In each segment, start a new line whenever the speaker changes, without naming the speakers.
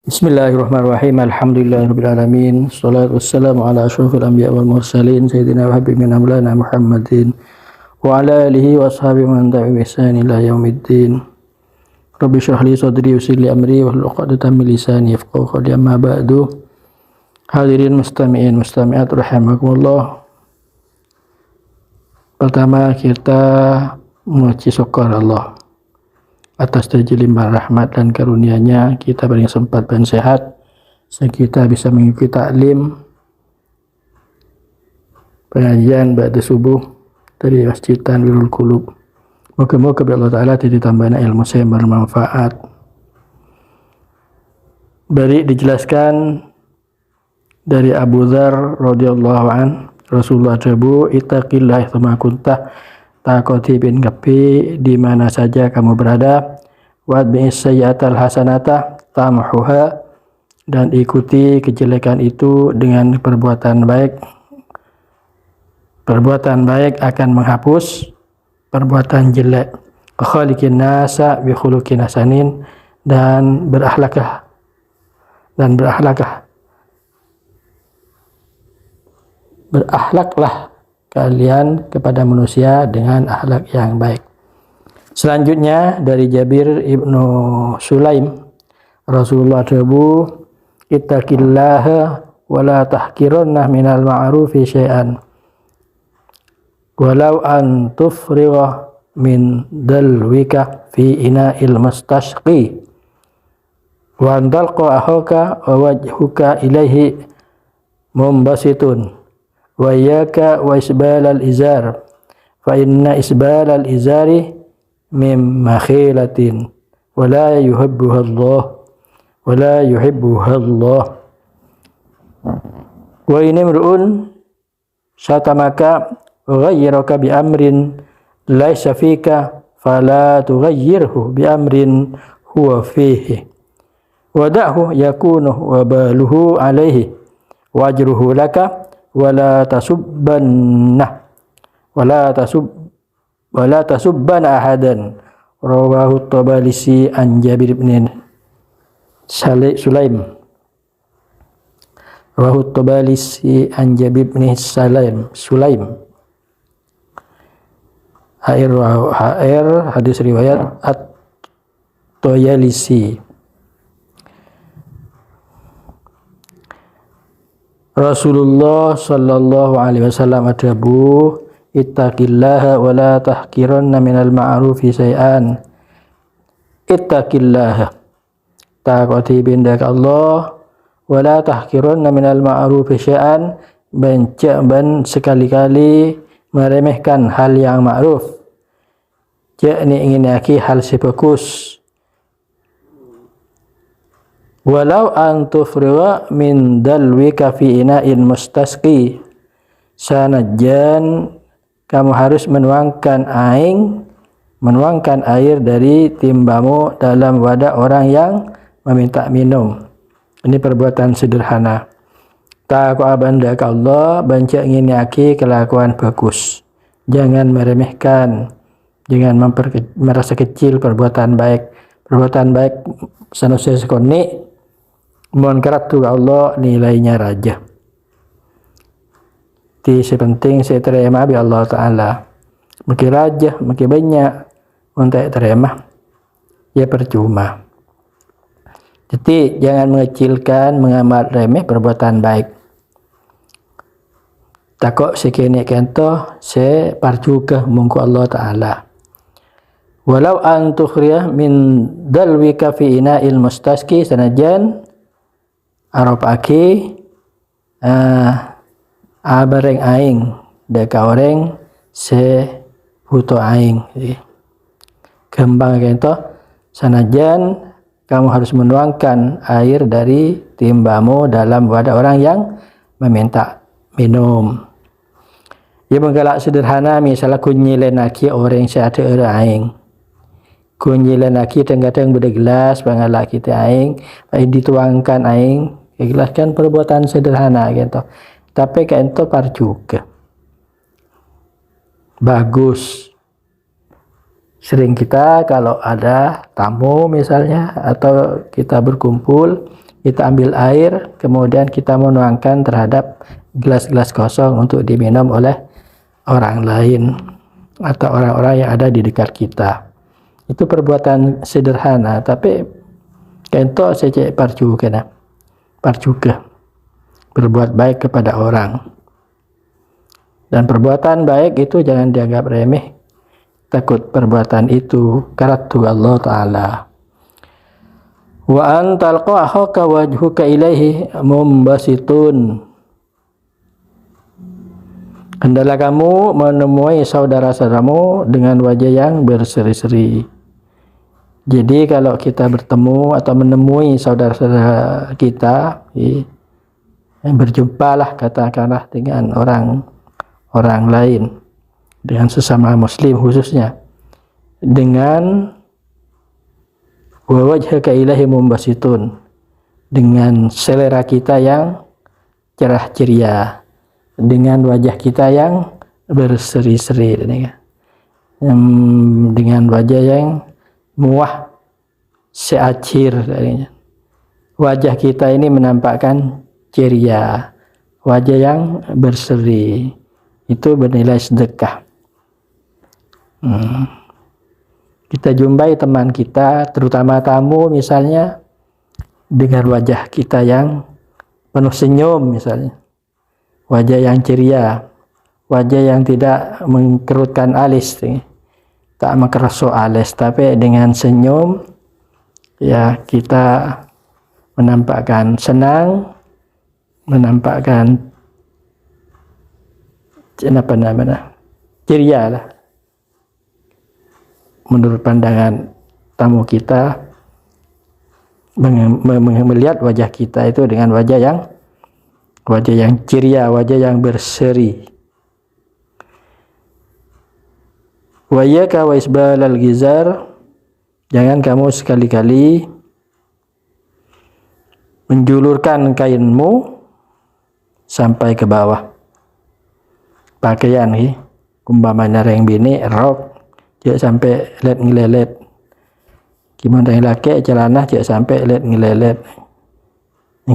Bismillahirrahmanirrahim. Alhamdulillahirabbil alamin. Shalatu wassalamu ala asyrofil anbiya wal mursalin sayyidina wa habibina maulana Muhammadin wa ala alihi wa ashabihi man tabi'ahum bi ihsan ila yaumiddin. Rabbi shrah li sadri wa yassir li amri wahlul 'uqdatam min lisani yafqahu qawli. Amma ba'du. Hadirin mustami'in mustami'at rahimakumullah. Pertama kita mengucap syukur Allah atas terjelimpah rahmat dan karunia-Nya kita paling sempat dan sehat sehingga kita bisa mengikuti taklim pengajian ba'da subuh dari Masjid Tanwirul Qulub. Moga-moga Allah Ta'ala ditambahkan ilmu saya bermanfaat. Bari dijelaskan dari Abu Dzar radhiyallahu an, Rasulullah tabu ittaqillah tsumma kuntah takoti bin kapi di mana saja kamu berada, wa bi'is sayyi'atal hasanata tamhuha, dan ikuti kejelekan itu dengan perbuatan baik. Perbuatan baik akan menghapus perbuatan jelek. Khaliqin nasa bi khuluqin hasanin, dan berakhlaklah kalian kepada manusia dengan akhlak yang baik. Selanjutnya dari Jabir ibnu Sulaim, Rasulullah tabu ittaqillaha wa la tahqiranna minal ma'rufi syai'an walau an tufriwa min dalwika fi ina'il mustashqi wa an talqa akhaka wa wajhuka ilaihi mumbasitun wa iyyaka wa isbalal izar fa inna isbalal izari mim makhilatin wa la yuhibbuha Allah wa in imru'un syatamaka wa ghayyaraka bi amrin laysa fika fala tughayyirhu bi amrin huwa fihi wa da'hu yakunu wa baluhu alaihi wajruhu laka wala tasubbanna ahadan. Rawahu Tabalisi an Jabir bin Sulaim. Rawahu Tabalisi an Jabir bin Sulaim. HR hadis riwayat At-Tayalisi. Rasulullah sallallahu alaihi wasallam adabu ittaqillaha wa la tahqiranna minal ma'rufi syai'an. Ittaqillaha, taati bindak Allah, wa la tahqiranna minal ma'rufi syai'an, ban sekali-kali meremehkan hal yang ma'ruf. Yakni ingin yaki hal sebagus. Walau antufriwa min dalwika fi ina'in mustasqi, sanajan kamu harus menuangkan air dari timbamu dalam wadah orang yang meminta minum. Ini perbuatan sederhana. Taqwa bandak Allah, banca ingin yaki kelakuan bagus. Jangan meremehkan, jangan merasa kecil perbuatan baik. Perbuatan baik sanusia sekoni munkarat tu Allah nilainya raja. Ti sepenting saya terima bi Allah Ta'ala. Makin raja, makin banyak untuk terima, ya percuma. Jadi jangan mengecilkan, mengamat remeh perbuatan baik. Takut sekini kento se parjuga mungku Allah Ta'ala. Walau an tukhriyah min dalwika fi ina'il mustasqi, sanajan arapake bareng aing deka orang se buto aing. Gembang kento sanajan kamu harus menuangkan air dari timbamu dalam wadah orang yang meminta minum. Ya menggalak sederhana, misalnya kunyilen lagi orang seada aing. Kunyilen lagi kadang-kadang beda gelas bangalak kita aing, dituangkan aing, gelas kan perbuatan sederhana gitu. Tapi kento par juga bagus. Sering kita kalau ada tamu misalnya atau kita berkumpul kita ambil air, kemudian kita menuangkan terhadap gelas-gelas kosong untuk diminum oleh orang lain atau orang-orang yang ada di dekat kita. Itu perbuatan sederhana, tapi kento secek parcu kena, parcuke berbuat baik kepada orang. Dan perbuatan baik itu jangan dianggap remeh. Takut perbuatan itu karatu Allah Ta'ala. Wa antal qahaka wajhuka ilaihi mumbasitun. Hendaklah kamu menemui saudara-saudaramu dengan wajah yang berseri-seri. Jadi kalau kita bertemu atau menemui saudara-saudara kita, berjumpalah katakanlah dengan orang lain, dengan sesama muslim khususnya, dengan wajhaka ilaihi mumbasitun, dengan selera kita yang cerah ceria, dengan wajah kita yang berseri-seri, dengan wajah yang muah seacir. Wajah kita ini menampakkan ceria, wajah yang berseri, itu bernilai sedekah. Kita jumpai teman kita, terutama tamu misalnya, dengan wajah kita yang penuh senyum misalnya, wajah yang ceria, wajah yang tidak mengkerutkan alis, tak mengkerasuk alis, tapi dengan senyum ya kita menampakkan senang, menampakkan ceria lah. Menurut pandangan tamu kita, melihat wajah kita itu dengan wajah yang ceria, wajah yang berseri. Wa iyyaka wa isbalal gizar, jangan kamu sekali-kali menjulurkan kainmu sampai ke bawah. Pakaian umpamanya reng bini rok cek sampai let ngelelet, gimana yang laki celana cek sampai let ngelelet,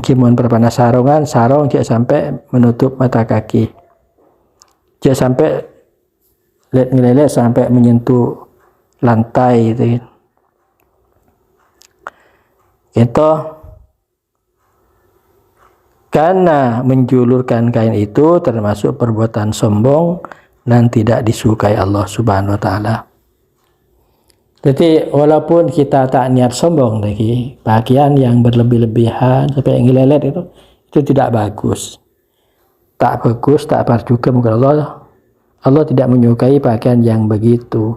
gimana perpana sarung cek sampai menutup mata kaki, cek sampai let ngelelet sampai menyentuh lantai itu. Karena menjulurkan kain itu termasuk perbuatan sombong dan tidak disukai Allah Subhanahu wa Ta'ala. Jadi walaupun kita tak niat sombong lagi, pakaian yang berlebih-lebihan sampai ngelelet itu tidak bagus. Tak bagus, tak juga mungkin Allah. Allah tidak menyukai pakaian yang begitu.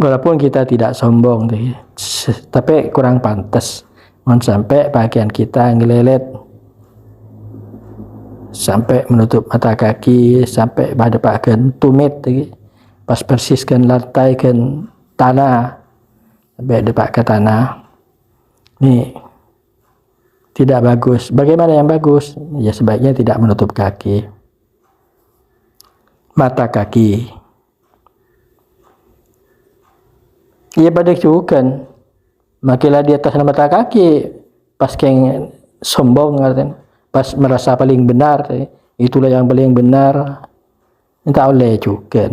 Walaupun kita tidak sombong, tapi kurang pantas. Sampai pakaian kita ngelelet sampai menutup mata kaki, sampai pada pakaian tumit pas persis kan lantai kan tanah, sampai depak ke tanah. Ini tidak bagus. Bagaimana yang bagus? Ya sebaiknya tidak menutup kaki, mata kaki. Ia pada cukan makilah di atas mata kaki pas keng sombong, pas merasa paling benar, itulah yang paling benar, tak oleh juga.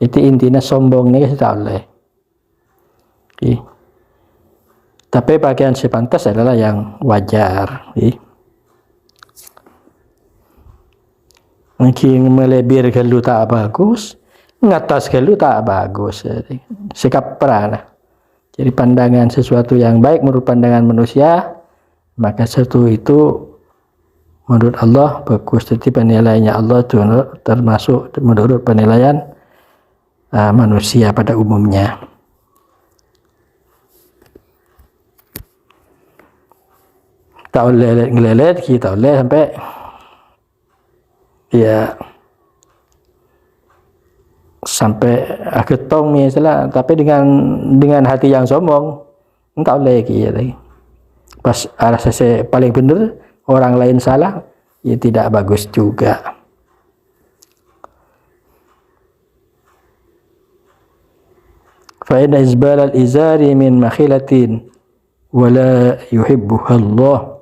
Jadi intinya sombong ni tak oleh. Tapi pakaian sepantas adalah yang wajar. Mungkin melebir kalau tak bagus, ngatas kalau tak bagus, sikap perana. Jadi pandangan sesuatu yang baik menurut pandangan manusia, maka sesuatu itu menurut Allah bagus. Jadi penilaiannya Allah itu termasuk menurut penilaian manusia pada umumnya. Tak boleh ngelelet, kita boleh sampai ya sampai ketong misalnya, tapi dengan hati yang sombong, tak boleh lagi. Pas rasa saya paling benar, orang lain salah, ya tidak bagus juga. fa inna izbalal izari min makhilatin wa la yuhibbuha Allah.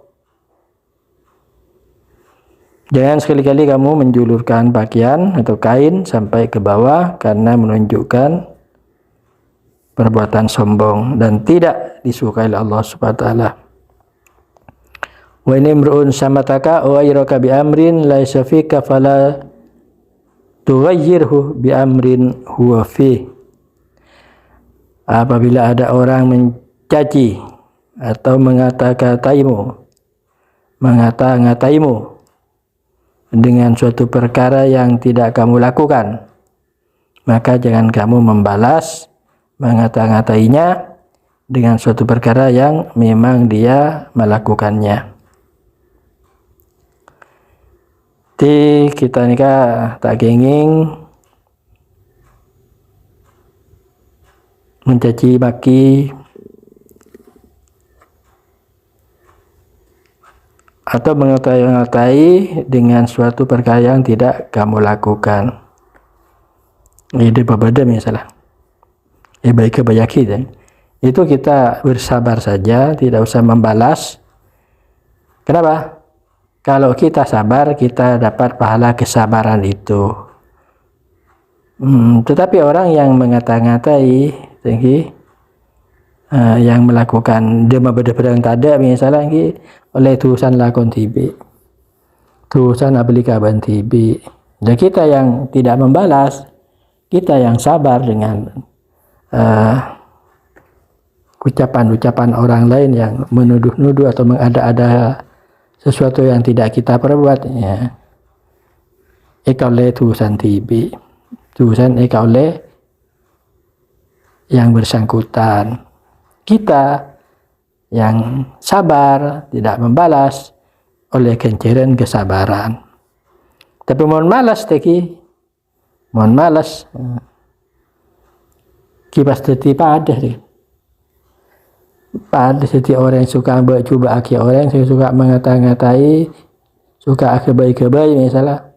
Jangan sekali-kali kamu menjulurkan pakaian atau kain sampai ke bawah karena menunjukkan perbuatan sombong dan tidak disukai oleh Allah Subhanahu wa taala. Wa in imru'un samataka wa ayraka bi amrin laisa fika fala tughayyirhu bi amrin huwa fi. Apabila ada orang mencaci atau mengata-ngataimu dengan suatu perkara yang tidak kamu lakukan, maka jangan kamu membalas mengata-ngatainya dengan suatu perkara yang memang dia melakukannya. Jadi kita nikah tak kenging mencaci maki atau mengatai dengan suatu perkara yang tidak kamu lakukan. Ini berbeda misalnya. Baik kebayaki dan itu kita bersabar saja, tidak usah membalas. Kenapa? Kalau kita sabar, kita dapat pahala kesabaran itu. Tetapi orang yang mengata-ngatai, yang melakukan dia berbeda-beda yang tak ada misalnya oleh tulisan lakon tibi, tulisan aplikaban tibi, dan kita yang tidak membalas, kita yang sabar dengan ucapan-ucapan orang lain yang menuduh-nuduh atau mengada-ada sesuatu yang tidak kita perbuat, ya. Oleh tulisan tibi, tulisan oleh yang bersangkutan. Kita yang sabar, tidak membalas oleh kenceren kesabaran. Tapi mohon malas kipas teti pada setiap orang yang suka coba aki orang yang suka mengata-ngatai, suka kebai-kebai misalnya.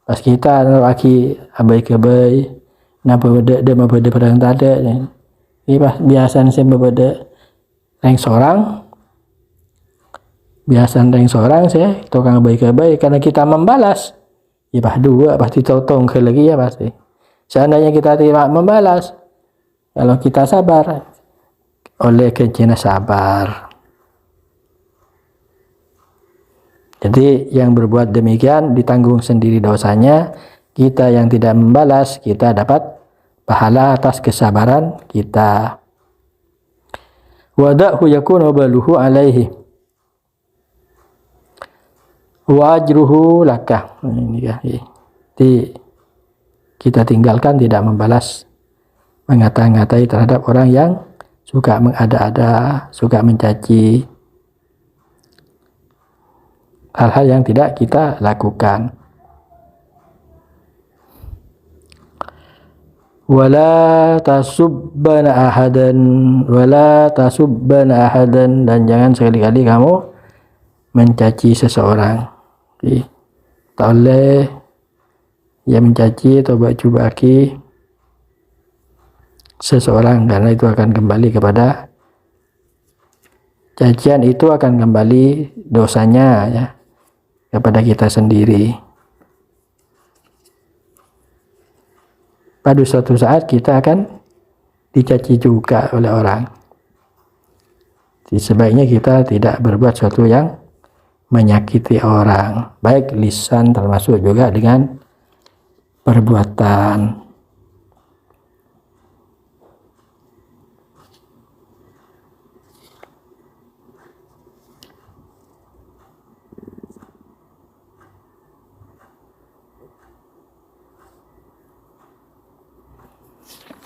Pas kita aki abai-kebai, napa dia mau beda perang tada. Ini pas biasanya saya berbeda yang seorang, saya tukang baik-baik karena kita membalas, ya bah dua pasti totong ke lagi ya pasti. Seandainya kita tidak membalas, kalau kita sabar, oleh kencina sabar. Jadi yang berbuat demikian ditanggung sendiri dosanya. Kita yang tidak membalas, kita dapat pahala atas kesabaran kita. Wada'hu yakunu baluhu alaihi wa ajruhu laka. Ini ya. Jadi kita tinggalkan, tidak membalas mengata-ngatai terhadap orang yang suka mengada-ada, suka mencaci hal-hal yang tidak kita lakukan. Wala tasubbana ahadan, dan jangan sekali-kali kamu mencaci seseorang. Tak boleh ya mencaci atau baki seseorang, karena itu akan kembali kepada cacian, itu akan kembali dosanya ya kepada kita sendiri. Pada suatu saat kita akan dicaci juga oleh orang. Jadi sebaiknya kita tidak berbuat sesuatu yang menyakiti orang, baik lisan termasuk juga dengan perbuatan.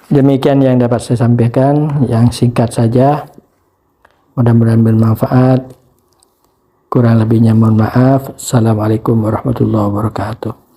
Demikian yang dapat saya sampaikan, yang singkat saja. Mudah-mudahan bermanfaat. Kurang lebihnya mohon maaf. Assalamualaikum warahmatullahi wabarakatuh.